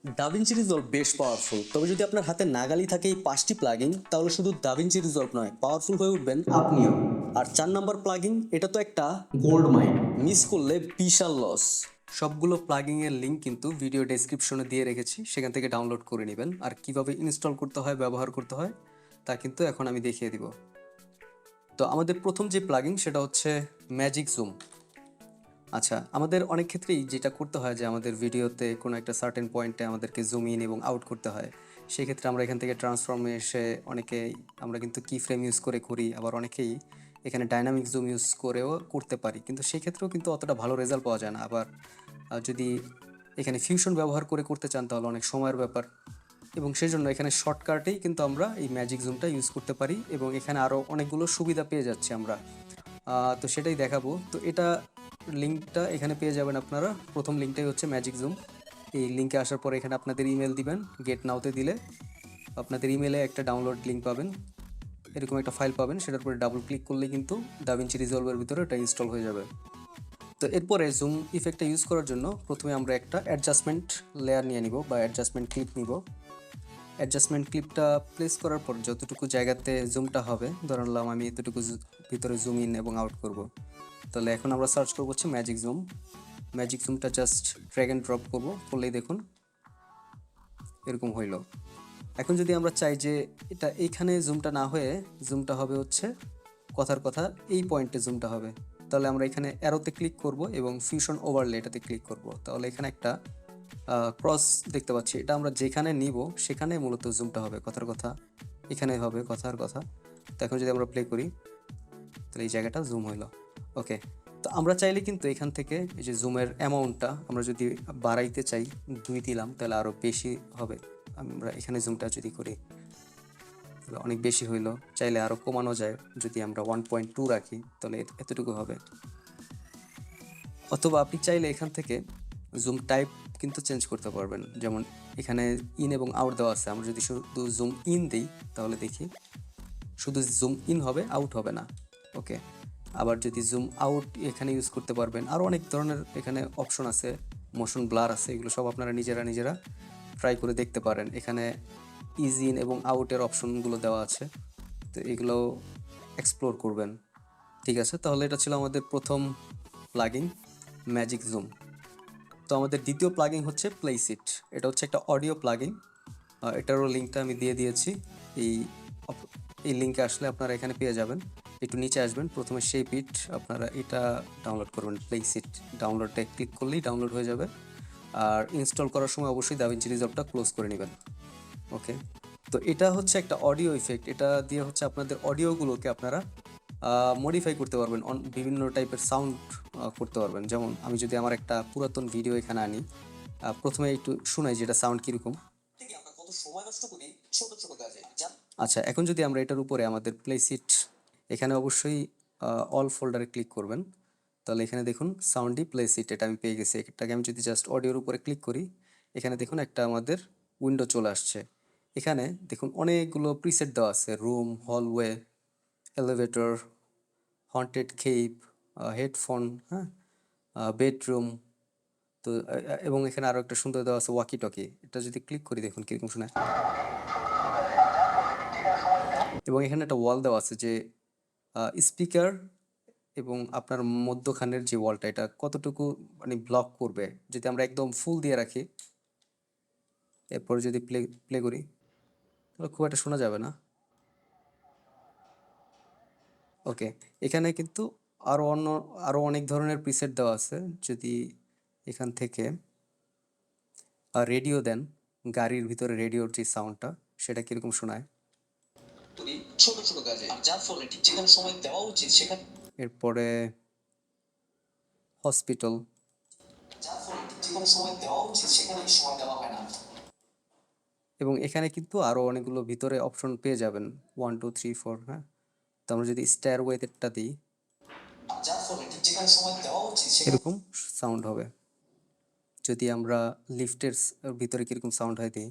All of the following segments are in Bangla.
DaVinci Resolve বেশ পাওয়ারফুল, তবে যদি আপনার হাতে নাগালি থাকে এই 5টি প্লাগইন তাহলে শুধু DaVinci Resolve নয়, পাওয়ারফুল হয়ে উঠবেন আপনিও। আর 4 নাম্বার প্লাগইন, এটা তো একটা গোল্ড মাইন, মিস করলে বিশাল লস। সবগুলো প্লাগইনের লিঙ্ক কিন্তু ভিডিও ডেসক্রিপশনে দিয়ে রেখেছি, সেখান থেকে ডাউনলোড করে নেবেন। আর কিভাবে ইনস্টল করতে হয়, ব্যবহার করতে হয় তা কিন্তু এখন আমি দেখিয়ে দিব। তো আমাদের প্রথম যে প্লাগইন সেটা হচ্ছে MagicZoom। আচ্ছা, আমাদের অনেক ক্ষেত্রেই যেটা করতে হয় যে আমাদের ভিডিওতে কোনো একটা সার্টেন পয়েন্টে আমাদেরকে জুম ইন এবং আউট করতে হয়। সেক্ষেত্রে আমরা এখান থেকে ট্রান্সফর্মে এসে অনেকেই আমরা কিন্তু কি ফ্রেম ইউজ করে করি, আবার অনেকেই এখানে ডাইনামিক জুম ইউজ করেও করতে পারি, কিন্তু সেক্ষেত্রেও কিন্তু অতটা ভালো রেজাল্ট পাওয়া যায় না। আবার যদি এখানে ফিউশন ব্যবহার করে করতে চান তাহলে অনেক সময়ের ব্যাপার, এবং সেই জন্য এখানে শর্টকাটেই কিন্তু আমরা এই ম্যাজিক জুমটা ইউজ করতে পারি এবং এখানে আরও অনেকগুলো সুবিধা পেয়ে যাচ্ছি আমরা। তো সেটাই দেখাবো। তো এটা লিঙ্কটা এখানে পেয়ে যাবেন আপনারা। প্রথম লিঙ্কটাই হচ্ছে MagicZoom। এই লিঙ্কে আসার পরে এখানে আপনাদের ইমেল দিবেন, গেট নাওতে দিলে আপনাদের ইমেলে একটা ডাউনলোড লিঙ্ক পাবেন, এরকম একটা ফাইল পাবেন। সেটার উপরে ডাবল ক্লিক করলে কিন্তু DaVinci Resolve-এর ভিতরে এটা ইনস্টল হয়ে যাবে। তো এরপরে জুম ইফেক্টটা ইউজ করার জন্য প্রথমে আমরা একটা অ্যাডজাস্টমেন্ট লেয়ার নিয়ে নিব বা অ্যাডজাস্টমেন্ট ক্লিপ নিব। অ্যাডজাস্টমেন্ট ক্লিপটা প্লেস করার পর যতটুকু জায়গাতে জুমটা হবে, ধরে নিলাম আমি এতটুকু ভিতরে জুম ইন এবং আউট করব। তাহলে এখন আমরা সার্চ করবো হচ্ছে MagicZoom। MagicZoomটা জাস্ট ড্র্যাগ অ্যান্ড ড্রপ করবো, করলেই দেখুন এরকম হইলো। এখন যদি আমরা চাই যে এটা এইখানে জুমটা না হয়ে জুমটা হবে হচ্ছে কথার কথা এই পয়েন্টে জুমটা হবে, তাহলে আমরা এখানে অ্যারোতে ক্লিক করব এবং ফিউশন ওভারলে এটাতে ক্লিক করব। তাহলে এখানে একটা ক্রস দেখতে পাচ্ছি, এটা আমরা যেখানে নিব সেখানে মূলত জুমটা হবে কথার কথা, এখানে হবে কথার কথা। তো এখন যদি আমরা প্লে করি তাহলে এই জায়গাটা জুম হইলো। ওকে, তো আমরা চাইলে কিন্তু এখান থেকে এই যে জুমের অ্যামাউন্টটা আমরা যদি বাড়াইতে চাই 2 দিলাম তাহলে আরও বেশি হবে। আমরা এখানে জুমটা যদি করি তাহলে অনেক বেশি হইলো, চাইলে আরও কমানো যায়। যদি আমরা 1.2 রাখি তাহলে এতটুকু হবে। অথবা আপনি চাইলে এখান থেকে জুম টাইপ কিন্তু চেঞ্জ করতে পারবেন, যেমন এখানে ইন এবং আউট দেওয়া আছে। আমরা যদি শুধু জুম ইন দিই তাহলে দেখি শুধু জুম ইন হবে, আউট হবে না। ওকে, আবার যদি জুম আউট এখানে ইউজ করতে পারবেন। আরও অনেক ধরনের এখানে অপশন আছে, মোশন ব্লার আছে, এগুলো সব আপনারা নিজেরা ট্রাই করে দেখতে পারেন। এখানে ইজি ইন এবং আউটের অপশনগুলো দেওয়া আছে, তো এগুলো এক্সপ্লোর করবেন। ঠিক আছে, তাহলে এটা ছিল আমাদের প্রথম প্লাগইন MagicZoom। তো আমাদের দ্বিতীয় প্লাগইন হচ্ছে প্লেসিট। এটা হচ্ছে একটা অডিও প্লাগইন, এটারও লিঙ্কটা আমি দিয়ে দিয়েছি। এই এই লিঙ্কে আসলে আপনারা এখানে পেয়ে যাবেন। একটু নিচে আসবেন, প্রথমে শেপ ইট আপনারা এটা ডাউনলোড করবেন। প্লেসিট ডাউনলোডে ক্লিক করলেই ডাউনলোড হয়ে যাবে। আর ইনস্টল করার সময় অবশ্যই DaVinci Resolve-টা ক্লোজ করে নেবেন। ওকে, তো এটা হচ্ছে একটা অডিও ইফেক্ট, এটা দিয়ে হচ্ছে আপনাদের অডিওগুলোকে আপনারা মডিফাই করতে পারবেন, বিভিন্ন টাইপের সাউন্ড করতে পারবেন। যেমন আমি যদি আমার একটা পুরাতন ভিডিও এখানে আনি, প্রথমে একটু শোনাই যেটা সাউন্ড কীরকম। আমরা কত সময় নষ্ট করি ছোট ছোট কাজে। আচ্ছা, এখন যদি আমরা এটার উপরে আমাদের প্লেসিট, এখানে অবশ্যই অল ফোল্ডারে ক্লিক করবেন। তাহলে এখানে দেখুন সাউন্ডই প্লেসিট, এটা আমি পেয়ে গেছি। এটাকে আমি যদি জাস্ট অডিওর উপরে ক্লিক করি, এখানে দেখুন একটা আমাদের উইন্ডো চলে আসছে। এখানে দেখুন অনেকগুলো প্রিসেট দেওয়া আছে, room, hallway, elevator, haunted cave, headphone, হ্যাঁ, বেডরুম। তো এবং এখানে আরও একটা সুন্দর দেওয়া আছে ওয়াকি টকি। এটা যদি ক্লিক করি দেখুন কীরকম শোনায়। এবং এখানে একটা ওয়াল দেওয়া আছে যে স্পিকার এবং আপনার মধ্যখানের যে ওয়ালটা এটা কতটুকু মানে ব্লক করবে। যদি আমরা একদম ফুল দিয়ে রাখি, এরপরে যদি প্লে প্লে করি তাহলে খুব একটা শোনা যাবে না। ওকে, এখানে কিন্তু আরও অনেক ধরনের প্রিসেট দেওয়া আছে। যদি এখান থেকে রেডিও দেন, গাড়ির ভিতরে রেডিওর যে সাউন্ডটা সেটা কীরকম শোনায়। ছোট ছোট কাজে যার ফলে ঠিক যেখানে সময় দেওয়া উচিত সেখানে। এরপরে হসপিটাল, যার ফলে ঠিক যেখানে সময় দেওয়া উচিত সেখানে সময় দেওয়া হয় না। এবং এখানে কিন্তু আরও অনেকগুলো ভিতরে অপশন পেয়ে যাবেন, 1 2 3 4। হ্যাঁ, তো আমরা যদি স্টেয়ারওয়েটা দিই যার ফলে ঠিক যেখানে সময় দেওয়া উচিত এরকম সাউন্ড হবে। যদি আমরা লিফটের ভিতরে কীরকম সাউন্ড হয় দিই,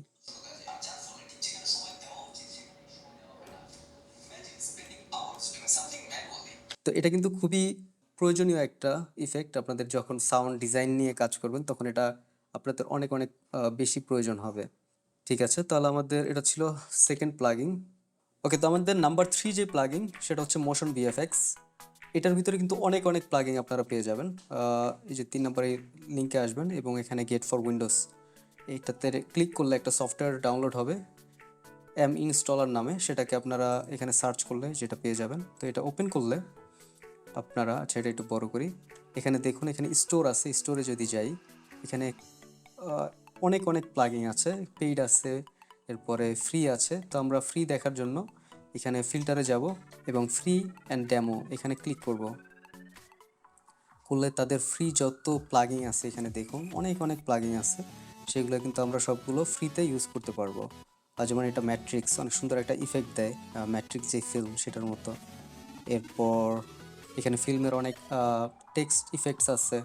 তো এটা কিন্তু খুবই প্রয়োজনীয় একটা ইফেক্ট। আপনাদের যখন সাউন্ড ডিজাইন নিয়ে কাজ করবেন তখন এটা আপনাদের অনেক অনেক বেশি প্রয়োজন হবে। ঠিক আছে, তাহলে আমাদের এটা ছিল সেকেন্ড প্লাগইন। ওকে, তো আমাদের নাম্বার 3 যে প্লাগইন সেটা হচ্ছে মোশন ভিএফএক্স। এটার ভিতরে কিন্তু অনেক অনেক প্লাগইন আপনারা পেয়ে যাবেন। এই যে 3 নম্বরে লিঙ্কে আসবেন এবং এখানে গেট ফর উইন্ডোজ এইটাতে ক্লিক করলে একটা সফটওয়্যার ডাউনলোড হবে এম ইনস্টলার নামে, সেটাকে আপনারা এখানে সার্চ করলে যেটা পেয়ে যাবেন। তো এটা ওপেন করলে আপনারা, আচ্ছা এটা একটু বড় করি, এখানে দেখুন এখানে স্টোর আছে, স্টোরে যদি যাই এখানে অনেক অনেক প্লাগইন আছে, পেইড আছে, এরপরে ফ্রি আছে। তো আমরা ফ্রি দেখার জন্য এখানে ফিল্টারে যাব এবং ফ্রি অ্যান্ড ডেমো এখানে ক্লিক করব। করলে তাদের ফ্রি যত প্লাগইন আছে এখানে দেখুন অনেক অনেক প্লাগইন আছে, সেগুলো কিন্তু আমরা সবগুলো ফ্রিতে ইউজ করতে পারবো। আর যেমন এটা ম্যাট্রিক্স, অনেক সুন্দর একটা ইফেক্ট দেয় ম্যাট্রিক্স যে ফিল্ম সেটার মতো। এরপর এখানে ফিল্মের অনেক টেক্সট ইফেক্টস আছে।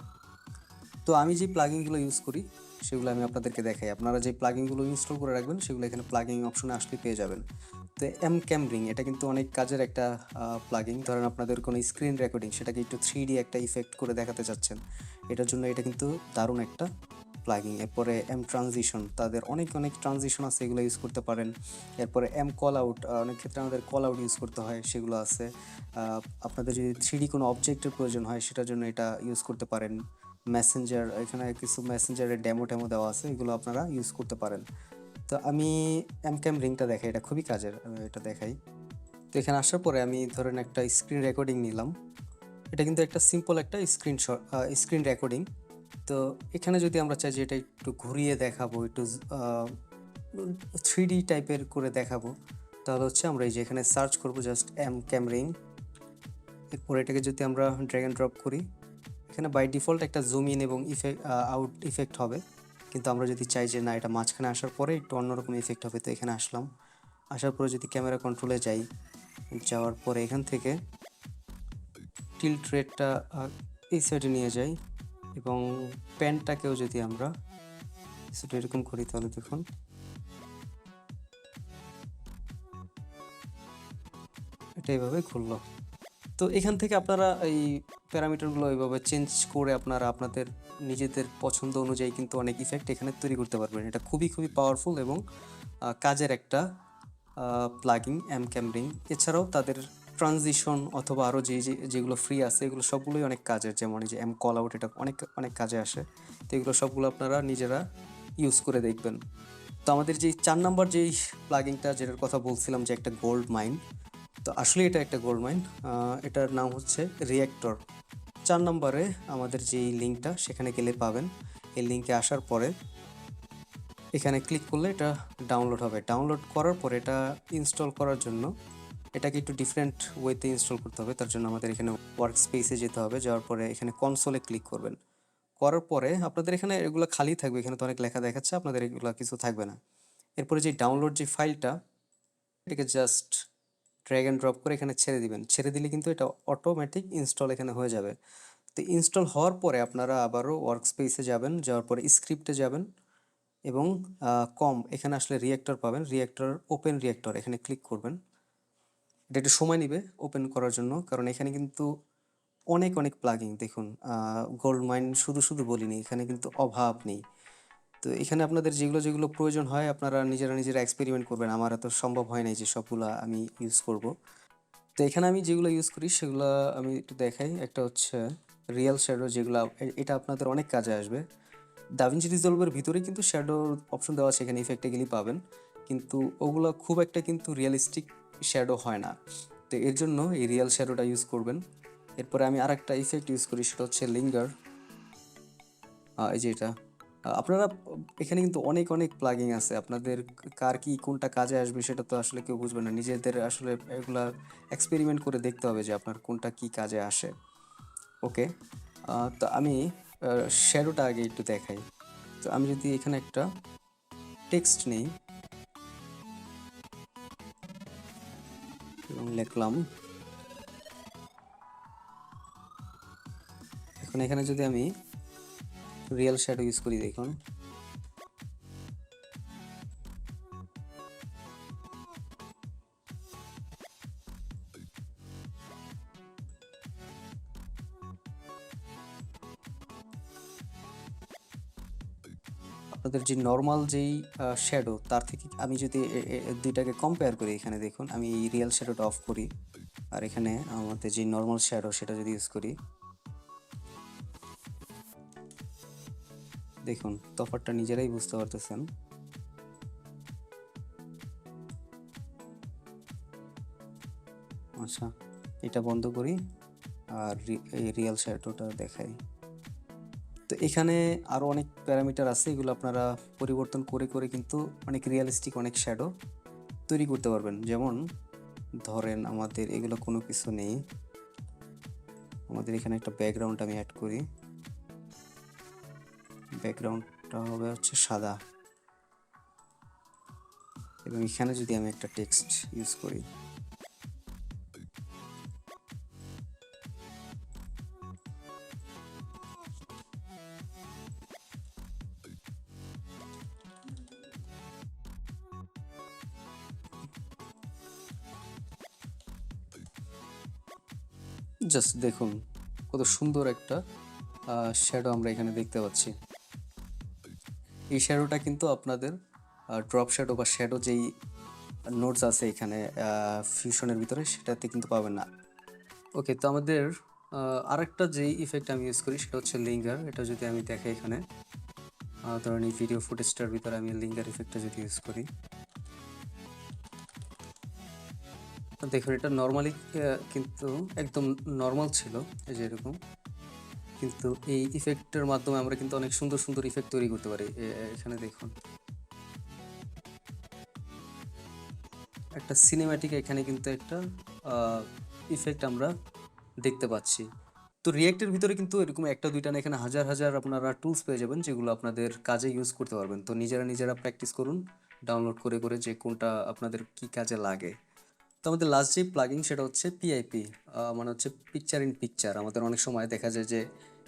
তো আমি যে প্লাগইনগুলো ইউজ করি সেগুলো আমি আপনাদেরকে দেখাই। আপনারা যে প্লাগইনগুলো ইনস্টল করে রাখবেন সেগুলো এখানে প্লাগইন অপশনে আসলে পেয়ে যাবেন। তো ক্যামরিং এটা কিন্তু অনেক কাজের একটা প্লাগইন। ধরেন আপনাদের কোনো স্ক্রিন রেকর্ডিং সেটাকে একটু 3D একটা ইফেক্ট করে দেখাতে চাচ্ছেন, এটার জন্য এটা কিন্তু দারুণ একটা প্লাগইন। এরপরে ট্রানজিশন, তাদের অনেক অনেক ট্রানজিশন আছে, এগুলো ইউজ করতে পারেন। এরপরে কল আউট, অনেক ক্ষেত্রে আমাদের কল আউট ইউজ করতে হয়, সেগুলো আছে। আপনাদের যদি 3D কোনো অবজেক্টের প্রয়োজন হয় সেটার জন্য এটা ইউজ করতে পারেন। মেসেঞ্জার, এখানে কিছু মেসেঞ্জারের ডেমো দেওয়া আছে, এগুলো আপনারা ইউজ করতে পারেন। তো আমি ক্যাম রিংটা দেখাই, এটা খুবই কাজের, আমি এটা দেখাই। তো এখানে আসার পরে আমি ধরেন একটা স্ক্রিন রেকর্ডিং নিলাম। এটা কিন্তু একটা সিম্পল একটা স্ক্রিন রেকর্ডিং। তো এখানে যদি আমরা চাই যে এটা একটু ঘুরিয়ে দেখাবো, একটু 3D টাইপের করে দেখাবো, তাহলে হচ্ছে আমরা এই যে এখানে সার্চ করবো জাস্ট ক্যাম রিং। এরপর এটাকে যদি আমরা ড্র্যাগ অ্যান্ড ড্রপ করি, এখানে বাই ডিফল্ট একটা জুম ইন এবং আউট ইফেক্ট হবে। কিন্তু আমরা যদি চাই যে না এটা মাঝখানে আসার পরে একটু অন্যরকম ইফেক্ট হবে, তো এখানে আসলাম। আসার পরে যদি ক্যামেরা কন্ট্রোলে যাই, যাওয়ার পরে এখান থেকে টিল্ট রেটটা এই সাইডে নিয়ে যাই এবং প্যানটাকেও যদি আমরা সেটা এরকম করি, তাহলে দেখুন এটা এইভাবে ঘুরলো। তো এখান থেকে আপনারা এই প্যারামিটারগুলো এইভাবে চেঞ্জ করে আপনারা আপনাদের নিজেদের পছন্দ অনুযায়ী কিন্তু অনেক ইফেক্ট এখানে তৈরি করতে পারবেন। এটা খুবই খুবই পাওয়ারফুল এবং কাজের একটা প্লাগইন ক্যামরিং। এছাড়াও তাদের ট্রানজিশন অথবা আরও যেগুলো ফ্রি আছে এগুলো সবগুলোই অনেক কাজের, যেমন এই যে কল আউট, এটা অনেক অনেক কাজে আসে। তো এগুলো সবগুলো আপনারা নিজেরা ইউজ করে দেখবেন। তো আমাদের যেই 4 নাম্বার যেই প্লাগইনটা যেটার কথা বলছিলাম যে একটা গোল্ড মাইন, তো আসলে এটা একটা গোল্ড মাইন। এটার নাম হচ্ছে রিঅ্যাক্টর। 4 নম্বরে আমাদের যেই লিঙ্কটা সেখানে গেলে পাবেন। এই লিঙ্কে আসার পরে এখানে ক্লিক করলে এটা ডাউনলোড হবে। ডাউনলোড করার পরে এটা ইনস্টল করার জন্য এটাকে একটু ডিফারেন্ট ওয়েতে ইনস্টল করতে হবে। তার জন্য আমাদের এখানে ওয়ার্ক স্পেসে যেতে হবে। যাওয়ার পরে এখানে কনসোলে ক্লিক করবেন। করার পরে আপনাদের এখানে এগুলো খালি থাকবে, এখানে তো অনেক লেখা দেখাচ্ছে, আপনাদের এগুলো কিছু থাকবে না। এরপরে যে ডাউনলোড যে ফাইলটা, এটাকে জাস্ট ড্র্যাগ অ্যান্ড ড্রপ করে এখানে ছেড়ে দিবেন। ছেড়ে দিলে কিন্তু এটা অটোমেটিক ইনস্টল এখানে হয়ে যাবে। তো ইনস্টল হওয়ার পরে আপনারা আবারও ওয়ার্ক স্পেসে যাবেন, যাওয়ার পরে স্ক্রিপ্টে যাবেন এবং এখানে আসলে রিঅ্যাক্টর পাবেন। ওপেন রিঅ্যাক্টর এখানে ক্লিক করবেন। এটা একটু সময় নেবে ওপেন করার জন্য, কারণ এখানে কিন্তু অনেক অনেক প্লাগইন দেখুন। গোল্ড মাইন শুধু শুধু বলিনি, এখানে কিন্তু অভাব নেই। তো এখানে আপনাদের যেগুলো যেগুলো প্রয়োজন হয় আপনারা নিজেরা এক্সপেরিমেন্ট করবেন। আমার এত সম্ভব হয় নাই যে সবগুলা আমি ইউজ করব। তো এখানে আমি যেগুলো ইউজ করি সেগুলো আমি একটু দেখাই। একটা হচ্ছে রিয়েল শ্যাডো, যেগুলো এটা আপনাদের অনেক কাজে আসবে। দাভিঞ্চি রিজলভের ভিতরে কিন্তু শ্যাডো অপশন দেওয়া আছে, এখানে ইফেক্টে গেলেই পাবেন, কিন্তু ওগুলো খুব একটা কিন্তু রিয়েলিস্টিক শ্যাডো হয় না। তো এর জন্য এই রিয়েল শ্যাডোটা ইউজ করবেন। এরপরে আমি আরেকটা ইফেক্ট ইউজ করি, সেটা হচ্ছে লিঙ্গার। এই যে এটা আপনারা এখানে কিন্তু অনেক অনেক প্লাগইন আছে, আপনাদের কার কি কোনটা কাজে আসবে সেটা তো আসলে কেউ বুঝবে না, নিজেদের আসলে এগুলা এক্সপেরিমেন্ট করে দেখতে হবে যে আপনার কোনটা কি কাজে আসে। ওকে, তো আমি শ্যাডোটা আগে একটু দেখাই। তো আমি যদি এখানে একটা টেক্সট নেই এবং লিখলাম, এখন এখানে যদি আমি রিয়েল শ্যাডো ইউজ করি, দেখুন আপনাদের যে নর্মাল যেই শ্যাডো তার থেকে আমি যদি দুইটাকে কম্পেয়ার করি, এখানে দেখুন আমি এই রিয়েল শ্যাডোটা অফ করি আর এখানে আমাদের যে নর্মাল শ্যাডো সেটা যদি ইউজ করি, দেখুন তফাৎটা নিজেরাই বুঝতে পারতেছেন। আচ্ছা, এটা বন্ধ করি আর এই রিয়েল শ্যাডোটা দেখাই। তো এখানে আরও অনেক প্যারামিটার আছে, এগুলো আপনারা পরিবর্তন করে করে কিন্তু অনেক রিয়েলিস্টিক অনেক শ্যাডো তৈরি করতে পারবেন। যেমন ধরেন আমাদের এগুলো কোনো কিছু নেই, আমাদের এখানে একটা ব্যাকগ্রাউন্ড আমি অ্যাড করি, ব্যাকগ্রাউন্ডটা হবে হচ্ছে সাদা এবং এখানে যদি আমি একটা টেক্সট ইউজ করি, জাস্ট দেখুন কত সুন্দর একটা শ্যাডো আমরা এখানে দেখতে পাচ্ছি। এই শ্যাডোটা কিন্তু আপনাদের ড্রপ শ্যাডো বা শ্যাডো যেই নোটস আছে এখানে ফিউশনের ভিতরে সেটাতে কিন্তু পাবেন না। ওকে, তো আমাদের আরেকটা যেই ইফেক্ট আমি ইউজ করি সেটা হচ্ছে লিঙ্গার। এটা যদি আমি দেখাই এখানে, ধরেন এই ভিডিও ফুটেজটার ভিতরে আমি লিঙ্গার ইফেক্টটা যদি ইউজ করি, দেখুন এটা নর্মালি কিন্তু একদম নর্মাল ছিল এই যে এরকম, কিন্তু এই ইফেক্টের মাধ্যমে আমরা কিন্তু অনেক সুন্দর সুন্দর ইফেক্ট তৈরি করতে পারি। এখানে দেখুন একটা সিনেম্যাটিক, এখানে কিন্তু একটা ইফেক্ট আমরা দেখতে পাচ্ছি। তো রিয়েক্টের ভিতরে কিন্তু এরকম একটা দুইটা না, এখানে হাজার হাজার আপনারা টুলস পেয়ে যাবেন যেগুলো আপনাদের কাজে ইউজ করতে পারবেন। তো নিজেরা প্র্যাকটিস করুন ডাউনলোড করে করে যে কোনটা আপনাদের কি কাজে লাগে। তো আমাদের লাস্ট যে প্লাগিং সেটা হচ্ছে পিআইপি, মানে হচ্ছে পিকচার ইন পিকচার। আমাদের অনেক সময় দেখা যায় যে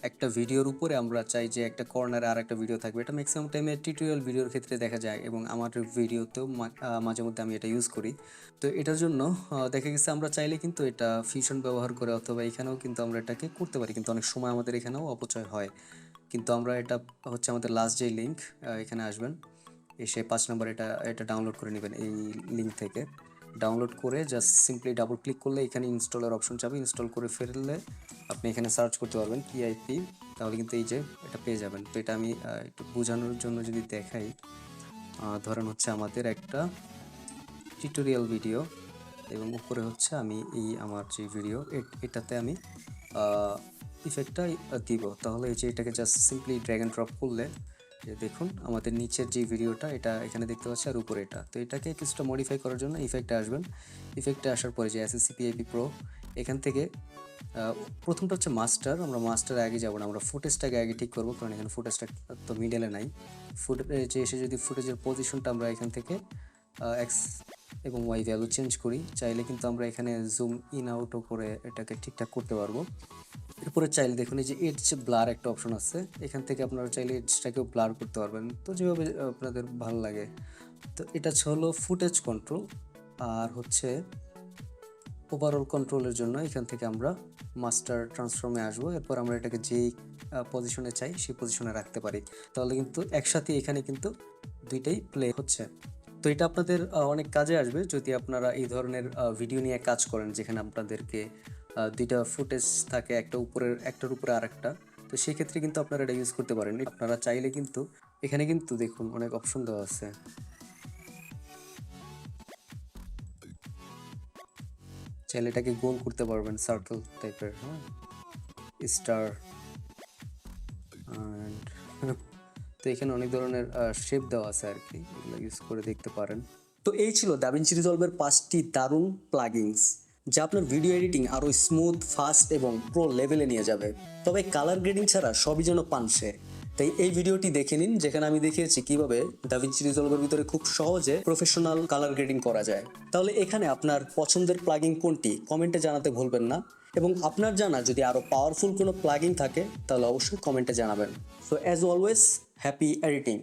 একটা ভিডিওর উপরে আমরা চাই যে একটা কর্নারে আর একটা ভিডিও থাকবে, এটা ম্যাক্সিমাম টাইমে টিউটোরিয়াল ভিডিওর ক্ষেত্রে দেখা যায় এবং আমার ভিডিওতেও মাঝে মধ্যে আমি এটা ইউজ করি। তো এটার জন্য দেখা গেছে আমরা চাইলে কিন্তু এটা ফিউশন ব্যবহার করে অথবা এখানেও কিন্তু আমরা এটাকে করতে পারি, কিন্তু অনেক সময় আমাদের এখানেও অপচয় হয়। কিন্তু আমরা এটা হচ্ছে আমাদের লাস্ট যে লিঙ্ক, এখানে আসবেন, এসে 5 নম্বর এটা এটা ডাউনলোড করে নেবেন। এই লিঙ্ক থেকে ডাউনলোড করে জাস্ট সিম্পলি ডাবল ক্লিক করলে এখানে ইনস্টলের অপশন যাবে, ইনস্টল করে ফেললে আপনি এখানে সার্চ করতে পারবেন পিআইপি, তাহলে কিন্তু এই যে এটা পেয়ে যাবেন। তো এটা আমি একটু বোঝানোর জন্য যদি দেখাই, ধরেন হচ্ছে আমাদের একটা টিউটোরিয়াল ভিডিও এবং উপরে হচ্ছে আমি এই আমার যে ভিডিও এটাতে আমি ইফেক্টটা দিব, তাহলে এই যে এটাকে just simply drag and drop করলে দেখুন আমাদের নিচের যে ভিডিওটা এটা এখানে দেখতে পাচ্ছি আর উপরে এটা। তো এটাকে কিছুটা মডিফাই করার জন্য ইফেক্টে আসবেন, ইফেক্টে আসার পরে যে এসএসসি পিআইপি প্রো, এখান থেকে প্রথমটা হচ্ছে মাস্টার। আমরা মাস্টারে আগে যাবো না, আমরা ফুটেজটাকে আগে ঠিক করবো, কারণ এখানে ফুটেজটা তো মিডলে নাই। ফুটেজে এসে যদি ফুটেজের পজিশনটা আমরা এখান থেকে এক্স এবং ওয়াই ভ্যালু চেঞ্জ করি, চাইলে কিন্তু আমরা এখানে জুম ইন আউটও করে এটাকে ঠিকঠাক করতে পারবো। এরপরে চাইলে দেখুন এই যে এডজ ব্লার একটা অপশন আছে, এখান থেকে আপনারা চাইলে এডজটাকেও ব্লার করতে পারবেন, তো যেভাবে আপনাদের ভালো লাগে। তো এটা হলো ফুটেজ কন্ট্রোল। আর হচ্ছে ওভারঅল কন্ট্রোলের জন্য এখান থেকে আমরা মাস্টার ট্রান্সফর্মে আসবো, এরপর আমরা এটাকে যেই পজিশনে চাই সেই পজিশনে রাখতে পারি, তাহলে কিন্তু একসাথে এখানে কিন্তু দুইটাই প্লে হচ্ছে। তো এটা আপনাদের অনেক কাজে আসবে যদি আপনারা এই ধরনের ভিডিও নিয়ে কাজ করেন, যেখানে আপনাদেরকে দুইটা ফুটেজ থাকে, একটার উপরে আরেকটা। তো সেই ক্ষেত্রে কিন্তু আপনারা এটা ইউজ করতে পারেন। আপনারা চাইলে কিন্তু এখানে কিন্তু দেখুন অনেক অপশন দেওয়া আছে, চাইলে এটাকে গোল করতে পারবেন সার্কেল টাইপের, হ্যাঁ, স্টার অ্যান্ড তো এখানে অনেক ধরনের শেপ দেওয়া আছে আর কি, এগুলো ইউজ করে দেখতে পারেন। তো এই ছিল দাভিঞ্চি রিজলভের 5টি দারুণ প্লাগিংস, যা আপনার ভিডিও এডিটিং আরও স্মুথ, ফাস্ট এবং প্রো লেভেলে নিয়ে যাবে। তবে কালার গ্রেডিং ছাড়া সবই যেন পানসে। তাই এই ভিডিওটি দেখে নিন, যেখানে আমি দেখিয়েছি কিভাবে দাভিঞ্চি রিজলভের ভিতরে খুব সহজে প্রফেশনাল কালার গ্রেডিং করা যায়। তাহলে এখানে আপনার পছন্দের প্লাগিং কোনটি কমেন্টে জানাতে ভুলবেন না, এবং আপনার জানা যদি আরও পাওয়ারফুল কোনো প্লাগিং থাকে তাহলে অবশ্যই কমেন্টে জানাবেন। So as always, happy editing.